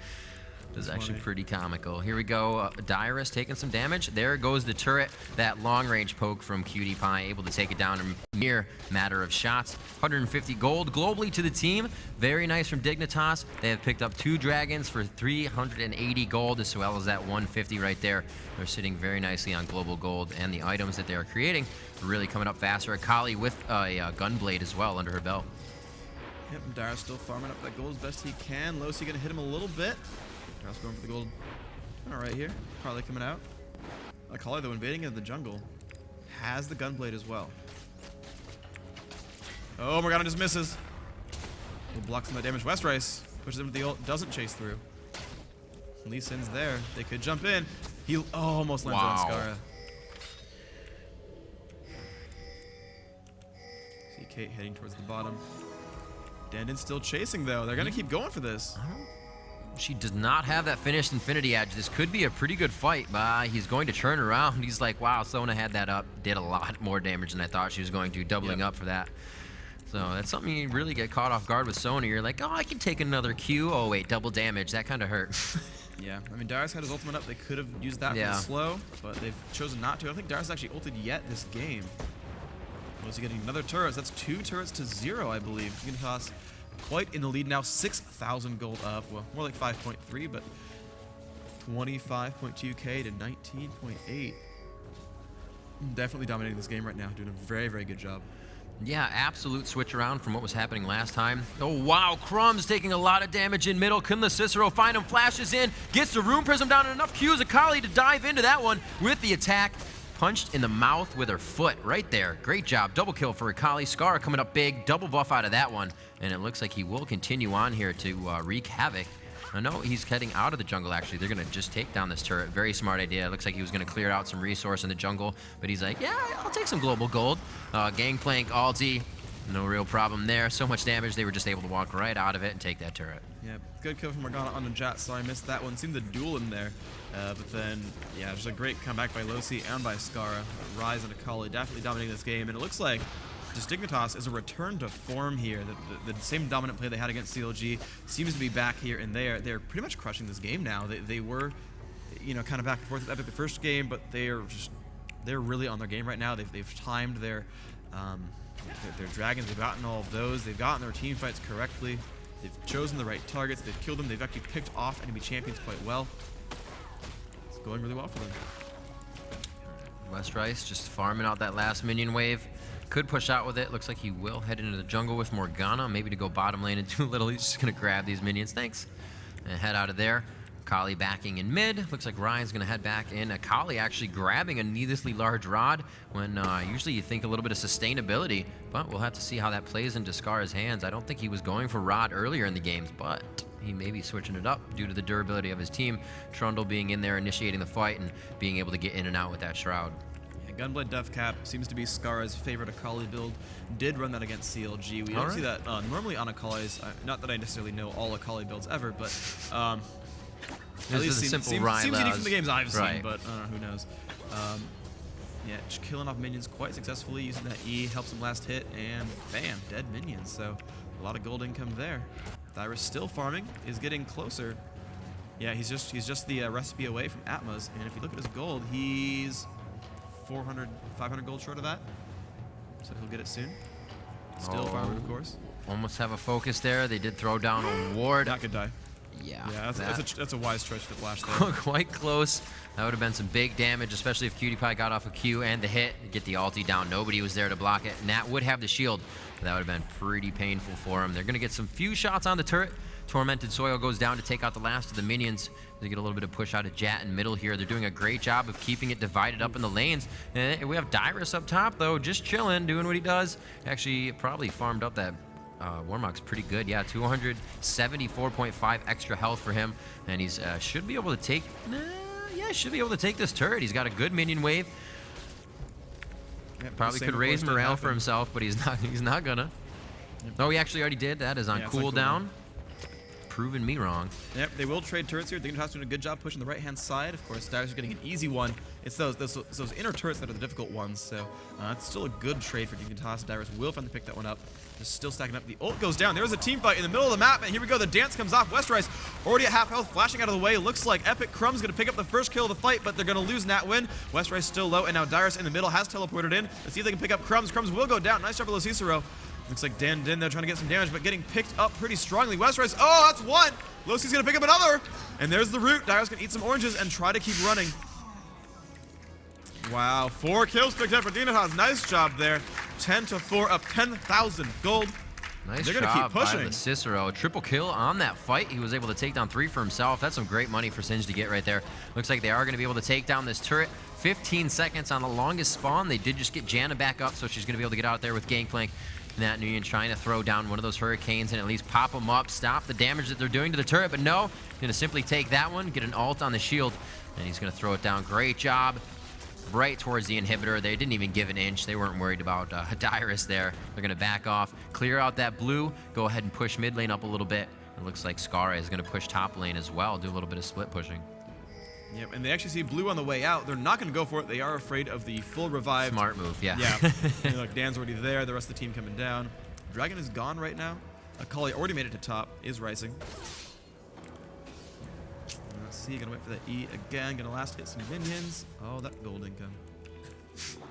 It was actually pretty comical. Here we go. Dyrus taking some damage. There goes the turret. That long-range poke from PewDiePie, able to take it down in a mere matter of shots. 150 gold globally to the team. Very nice from Dignitas. They have picked up 2 dragons for 380 gold, as well as that 150 right there. They're sitting very nicely on global gold, and the items that they are creating are really coming up faster. Akali with a gunblade as well under her belt. Yep, Dyrus still farming up that gold as best he can. Losi going to hit him a little bit. Dyrus going for the gold. All right here. Probably coming out. Akali, though, invading into the jungle, has the gunblade as well. Oh, Morgana just misses. Will block some of that damage. Westrise pushes him with the ult. Doesn't chase through. Lee Sin's there. They could jump in. He almost lands on Scarra. See Kate heading towards the bottom. Dandan's still chasing, though. They're going to keep going for this. She does not have that finished Infinity Edge. This could be a pretty good fight, but he's going to turn around. He's like, wow, Sona had that up. Did a lot more damage than I thought she was going to, doubling up for that. So that's something you really get caught off guard with Sony. You're like, oh, I can take another Q. Oh, wait, double damage. That kind of hurt. Yeah, I mean, Darius had his ultimate up. They could have used that for the slow, but they've chosen not to. I don't think Darius actually ulted yet this game. Was he getting another turret? That's 2 turrets to 0, I believe. Dignitas quite in the lead now, 6,000 gold up. Well, more like 5.3, but 25.2k to 19.8. Definitely dominating this game right now, doing a very, very good job. Yeah, absolute switch around from what was happening last time. Oh, wow, Crumb's taking a lot of damage in middle. Couldn't the Cicero find him? Flashes in, gets the Rune Prism down, and enough Qs. Akali to dive into that one with the attack. Punched in the mouth with her foot right there. Great job. Double kill for Akali. Scarra coming up big. Double buff out of that one. And it looks like he will continue on here to wreak havoc. No, he's heading out of the jungle, actually. They're going to just take down this turret. Very smart idea. It looks like he was going to clear out some resource in the jungle, but he's like, yeah, I'll take some global gold. Gangplank, ulti, no real problem there. So much damage, they were just able to walk right out of it and take that turret. Yeah, good kill from Morgana on the Jet, so I missed that one. Seemed the duel in there, but then, yeah, just a great comeback by Losi and by Scarra. Rise and Akali definitely dominating this game, and it looks like just Dignitas is a return to form here. The same dominant play they had against CLG seems to be back here and there. They're pretty much crushing this game now. They were, you know, kind of back and forth with Epik the first game, but they're really on their game right now. They've timed their dragons. They've gotten all of those. They've gotten their team fights correctly. They've chosen the right targets. They've killed them. They've actually picked off enemy champions quite well. It's going really well for them. Westrice just farming out that last minion wave. Could push out with it. Looks like he will head into the jungle with Morgana. Maybe to go bottom lane and do a little. He's just going to grab these minions. Thanks. And head out of there. Akali backing in mid. Looks like Ryan's going to head back in. Akali actually grabbing a needlessly large rod when usually you think a little bit of sustainability. But we'll have to see how that plays into Scarra's hands. I don't think he was going for rod earlier in the games, but he may be switching it up due to the durability of his team. Trundle being in there initiating the fight and being able to get in and out with that shroud. Gunblade Deathcap seems to be Scarra's favorite Akali build. Did run that against CLG. We don't see that normally on Akali's. Not that I necessarily know all Akali builds ever, but at least seems unique from the games I've seen. But who knows? Yeah, just killing off minions quite successfully using that E, helps him last hit, and bam, dead minions. So a lot of gold income there. Dyrus still farming, is getting closer. Yeah, he's just the recipe away from Atma's, and if you look at his gold, he's 400, 500 gold short of that, so he'll get it soon. Still farming, of course. Almost have a focus there. They did throw down a ward. That could die. Yeah, that's a wise choice for Flash there. Quite close. That would have been some big damage, especially if Cutie Pie got off a Q and the hit. Get the ulti down. Nobody was there to block it. Nat would have the shield. That would have been pretty painful for him. They're going to get some few shots on the turret. Tormented Soil goes down to take out the last of the minions. They get a little bit of push out of Jat in middle here. They're doing a great job of keeping it divided up in the lanes. And we have Dyrus up top, though, just chilling, doing what he does. Actually, probably farmed up that Warmock's pretty good. Yeah, 274.5 extra health for him. And he's should be able to take... should be able to take this turret. He's got a good minion wave. Yep, probably could raise morale for himself, but he's not gonna. Yep. Oh, he actually already did. That is on cooldown. Proving me wrong. Yep, they will trade turrets here. Dignitas doing a good job pushing the right-hand side. Of course, Dyrus is getting an easy one. It's those inner turrets that are the difficult ones. So it's still a good trade for Dignitas. Dyrus will finally pick that one up. Just still stacking up. The ult goes down. There's a team fight in the middle of the map, and here we go. The dance comes off. Westrice already at half health, flashing out of the way. Looks like Epik Crumb's going to pick up the first kill of the fight, but they're going to lose Nat win. Westrice still low, and now Dyrus in the middle has teleported in. Let's see if they can pick up Crumbs. Crumbs will go down. Nice job by Cicero. Looks like Dinh there trying to get some damage, but getting picked up pretty strongly. Westrice, oh, that's one. Losi's going to pick up another. And there's the root. Dyrus can eat some oranges and try to keep running. Wow, 4 kills picked up for Dignitas. Nice job there. 10-4, up 10,000 gold. Nice They're job keep pushing. by the Cicero. Triple kill on that fight. He was able to take down 3 for himself. That's some great money for Singe to get right there. Looks like they are going to be able to take down this turret. 15 seconds on the longest spawn. They did just get Janna back up, so she's going to be able to get out there with Gangplank. Nat Nguyen trying to throw down one of those hurricanes and at least pop them up, stop the damage that they're doing to the turret, but no, going to simply take that one, get an ult on the shield, and he's going to throw it down. Great job. Right towards the inhibitor. They didn't even give an inch. They weren't worried about Dyrus there. They're going to back off, clear out that blue, go ahead and push mid lane up a little bit. It looks like Scarra is going to push top lane as well, do a little bit of split pushing. Yep, and they actually see blue on the way out. They're not going to go for it. They are afraid of the full revive. Smart move, yeah. Yeah. Look, Dan's already there. The rest of the team coming down. Dragon is gone right now. Akali already made it to top, is rising. Let's see, gonna wait for the E again, gonna last hit some minions. Oh, that gold income. There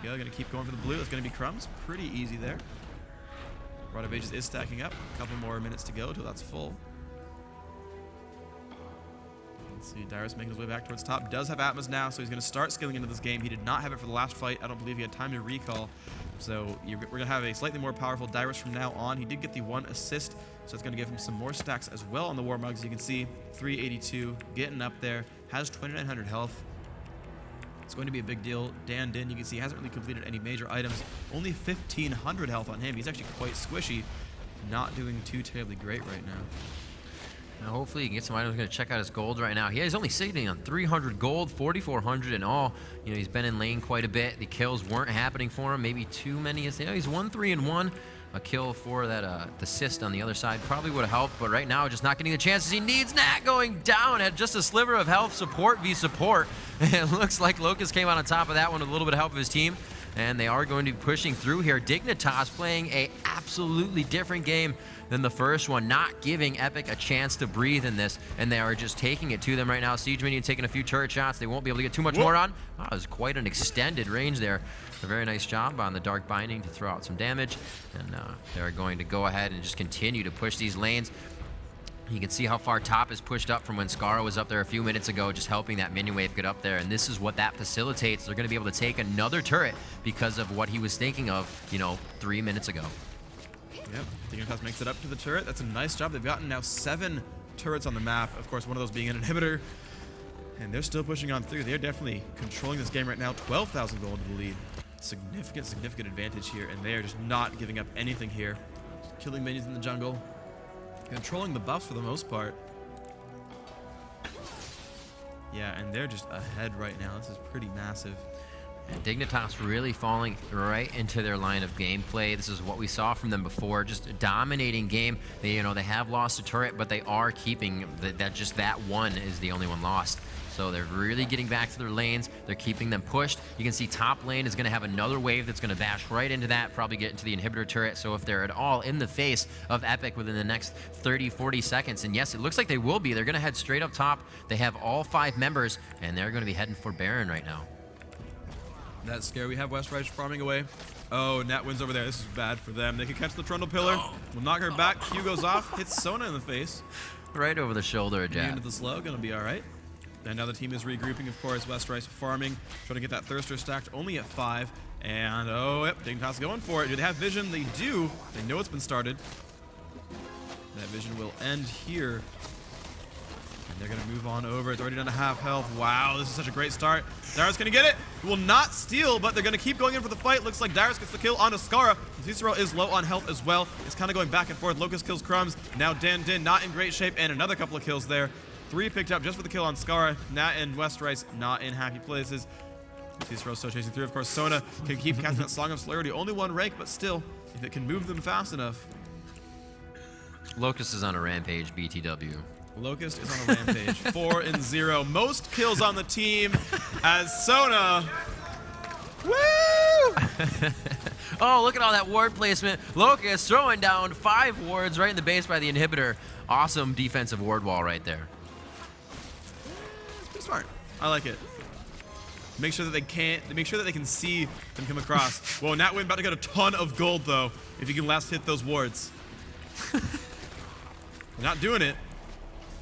we go, gonna keep going for the blue. It's gonna be Crumbs, pretty easy there. Rod of Ages is stacking up. A couple more minutes to go till that's full. Let's see, Dyrus making his way back towards top. Does have Atmas now, so he's going to start scaling into this game. He did not have it for the last fight. I don't believe he had time to recall. So we're going to have a slightly more powerful Dyrus from now on. He did get the 1 assist, so it's going to give him some more stacks as well on the War Mugs. You can see 382 getting up there. Has 2,900 health. It's going to be a big deal. Dinh, you can see, hasn't really completed any major items. Only 1,500 health on him. He's actually quite squishy. Not doing too terribly great right now. Now hopefully he can get some items. We're going to check out his gold right now. Yeah, he's only sitting on 300 gold, 4,400 in all. You know, he's been in lane quite a bit. The kills weren't happening for him. Maybe too many. You know, he's 1-3-1. A kill for that assist on the other side probably would have helped, but right now just not getting the chances he needs. Nat going down at just a sliver of health. Support v support. It looks like Locust came out on top of that one with a little bit of help of his team. And they are going to be pushing through here. Dignitas playing a absolutely different game than the first one, not giving Epik a chance to breathe in this, and they are just taking it to them right now. Siege Minion taking a few turret shots. They won't be able to get too much more on. Oh, it was quite an extended range there. A very nice job on the Dark Binding to throw out some damage, and they're going to go ahead and just continue to push these lanes. You can see how far top is pushed up from when Scarra was up there a few minutes ago, just helping that minion wave get up there. And this is what that facilitates. They're going to be able to take another turret because of what he was thinking of, you know, 3 minutes ago. Yep, Dignitas makes it up to the turret. That's a nice job. They've gotten now 7 turrets on the map. Of course, one of those being an inhibitor. And they're still pushing on through. They're definitely controlling this game right now. 12,000 gold to the lead. Significant advantage here. And they are just not giving up anything here. Just killing minions in the jungle. Controlling the buffs for the most part. Yeah, and they're just ahead right now. This is pretty massive. And Dignitas really falling right into their line of gameplay. This is what we saw from them before, just a dominating game. They, you know, they have lost a turret, but they are keeping that one is the only one lost. So they're really getting back to their lanes. They're keeping them pushed. You can see top lane is going to have another wave that's going to bash right into that, probably get into the inhibitor turret. So if they're at all in the face of Epik within the next 30, 40 seconds, and yes, it looks like they will be, they're going to head straight up top. They have all 5 members, and they're going to be heading for Baron right now. That's scary. We have Westridge farming away. Oh, Nat wins over there. This is bad for them. They can catch the Trundle Pillar. Will knock her back. Q goes off. Hits Sona in the face. Right over the shoulder, a jab. Into the slow. Gonna be all right. And now the team is regrouping, of course. Westridge farming. Trying to get that Thirster stacked. Only at 5. And, oh, yep. Dignitas going for it. Do they have vision? They do. They know it's been started. That vision will end here. And they're going to move on over. It's already down to half health. Wow, this is such a great start. Dyrus going to get it. He will not steal, but they're going to keep going in for the fight. Looks like Dyrus gets the kill onto Scarra. Cicero is low on health as well. It's kind of going back and forth. Locust kills Crumbs. Now Dinh not in great shape, and another couple of kills there. 3 picked up just for the kill on Scarra. Nat and Westrice not in happy places. Cicero still chasing through. Of course, Sona can keep casting that Song of Celerity. Only 1 rank, but still, if it can move them fast enough. Locust is on a rampage, BTW. Locust is on a rampage. 4-0. Most kills on the team as Sona. Woo! Oh, look at all that ward placement. Locust throwing down 5 wards right in the base by the inhibitor. Awesome defensive ward wall right there. It's pretty smart. I like it. Make sure that they can see them come across. Whoa, Nat Win about to get a ton of gold though, if he can last hit those wards. Not doing it.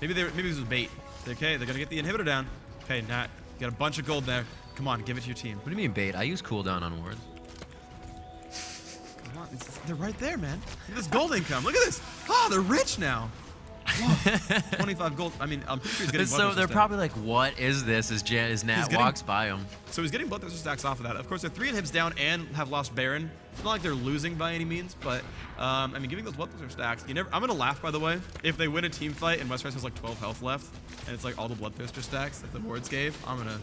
Maybe this was bait. Okay, they're gonna get the inhibitor down. Okay, Nat, you got a bunch of gold there. Come on, give it to your team. What do you mean bait? I use cooldown on wards. Come on, they're right there, man. Look at this gold income. Look at this. Oh, they're rich now. 25 gold. I mean, I'm pretty sure he's getting so they're probably like, what is this? As Nat walks by him. So he's getting Bloodthirster stacks off of that. Of course, they're 3 inhibs down and have lost Baron. It's not like they're losing by any means, but I mean, giving those Bloodthirster stacks. I'm gonna laugh, by the way, if they win a team fight and Westrice has like 12 health left, and it's like all the Bloodthirster stacks that the wards gave. I'm gonna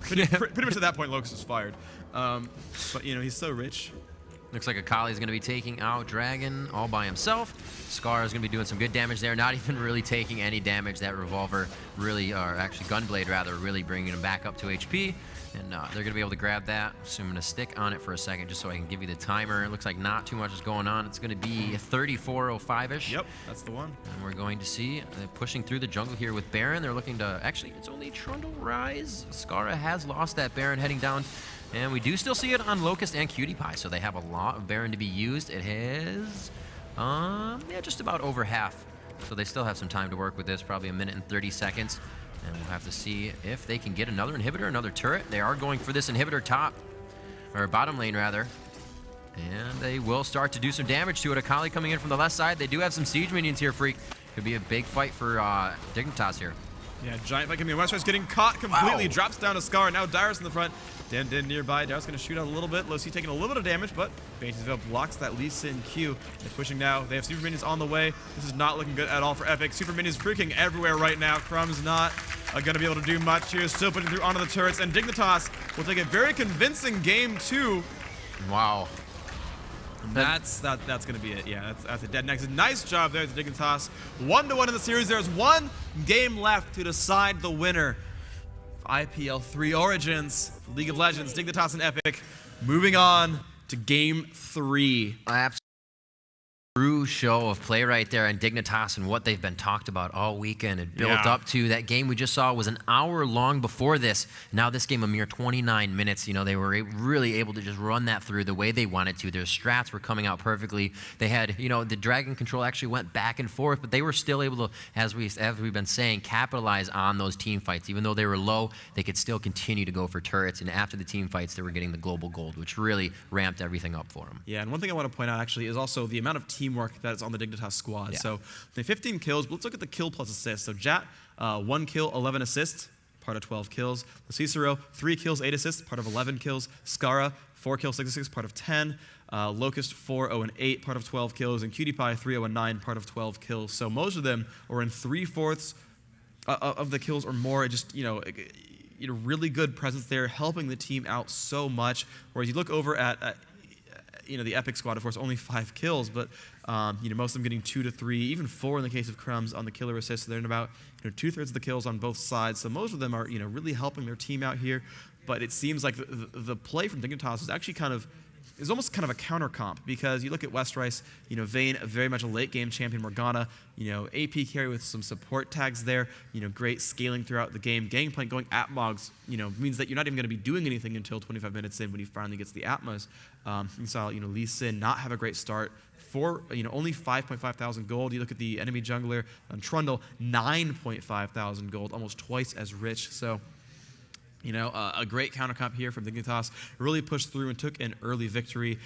pretty much at that point, Locust is fired. But you know, he's so rich. Looks like Akali's going to be taking out Dragon all by himself. Scarra is going to be doing some good damage there, not even really taking any damage. That revolver really, or actually Gunblade rather, really bringing him back up to HP. And they're going to be able to grab that. So I'm going to stick on it for a second just so I can give you the timer. It looks like not too much is going on. It's going to be 34:05-ish. Yep, that's the one. And we're going to see pushing through the jungle here with Baron. They're looking to, actually, it's only Trundle Rise. Scarra has lost that Baron heading down. And we do still see it on Locust and Cutie-Pie, so they have a lot of Baron to be used. It has, yeah, just about over half. So they still have some time to work with this, probably 1 minute and 30 seconds. And we'll have to see if they can get another inhibitor, another turret. They are going for this inhibitor top, or bottom lane rather. And they will start to do some damage to it. Akali coming in from the left side. They do have some siege minions here, Freak. Could be a big fight for Dignitas here. Yeah, giant fight coming in. Westrice getting caught completely. Wow. Drops down to Scar. Now Dyrus in the front. Din nearby. Dyrus going to shoot out a little bit. Low C taking a little bit of damage, but Vayne's blocks that Lee Sin Q. They're pushing now. They have super minions on the way. This is not looking good at all for Epik. Super minions freaking everywhere right now. Crumb's not going to be able to do much here. Still putting through onto the turrets, and Dignitas will take a very convincing game 2. Wow. That's going to be it. Yeah, that's a dead next. Nice job there to Dignitas. 1-1 in the series. There's one game left to decide the winner. IPL 3 Origins, League of Legends, Dignitas and Epik. Moving on to game 3. Absolutely. True show of play right there, and Dignitas and what they've been talked about all weekend. It built up to that game we just saw was an hour long before this. Now this game a mere 29 minutes. You know, they were really able to just run that through the way they wanted to. Their strats were coming out perfectly. They had, you know, the dragon control actually went back and forth, but they were still able to, as we've been saying, capitalize on those team fights. Even though they were low, they could still continue to go for turrets. And after the team fights, they were getting the global gold, which really ramped everything up for them. Yeah, and one thing I want to point out actually is also the amount of teamwork that is on the Dignitas squad. Yeah. So they 15 kills, but let's look at the kill plus assists. So Jat, 1 kill, 11 assists, part of 12 kills. Cicero, 3 kills, 8 assists, part of 11 kills. Scarra, 4 kills, 6 assists, part of 10. Locust, 4, 0, and 8, part of 12 kills. And Cutie-Pie, 3, 0, and 9, part of 12 kills. So most of them are in 3/4 of the kills or more. It just, you know, really good presence there, helping the team out so much. Whereas you look over at you know, the Epik squad, of course, only 5 kills, but you know, most of them getting 2 to 3, even 4 in the case of Crumbs on the killer assist. So they're in about, you know, 2/3 of the kills on both sides. So most of them are, you know, really helping their team out here. But it seems like the play from Dignitas is actually is almost kind of a counter comp, because you look at Westrice, you know, Vayne, very much a late game champion, Morgana, you know, AP carry with some support tags there, you know, great scaling throughout the game. Gangplank going Atmogs, you know, means that you're not even going to be doing anything until 25 minutes in when he finally gets the Atmos. You saw, you know, Lee Sin not have a great start. You know, only 5.5 thousand gold. You look at the enemy jungler, Trundle, 9.5 thousand gold, almost twice as rich. So, you know, a great counter comp here from Dignitas. Really pushed through and took an early victory.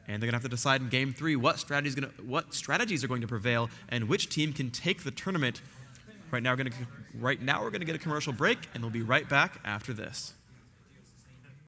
And they're going to have to decide in game 3 what strategies are going to prevail and which team can take the tournament. Right now we're going to get a commercial break, and we'll be right back after this.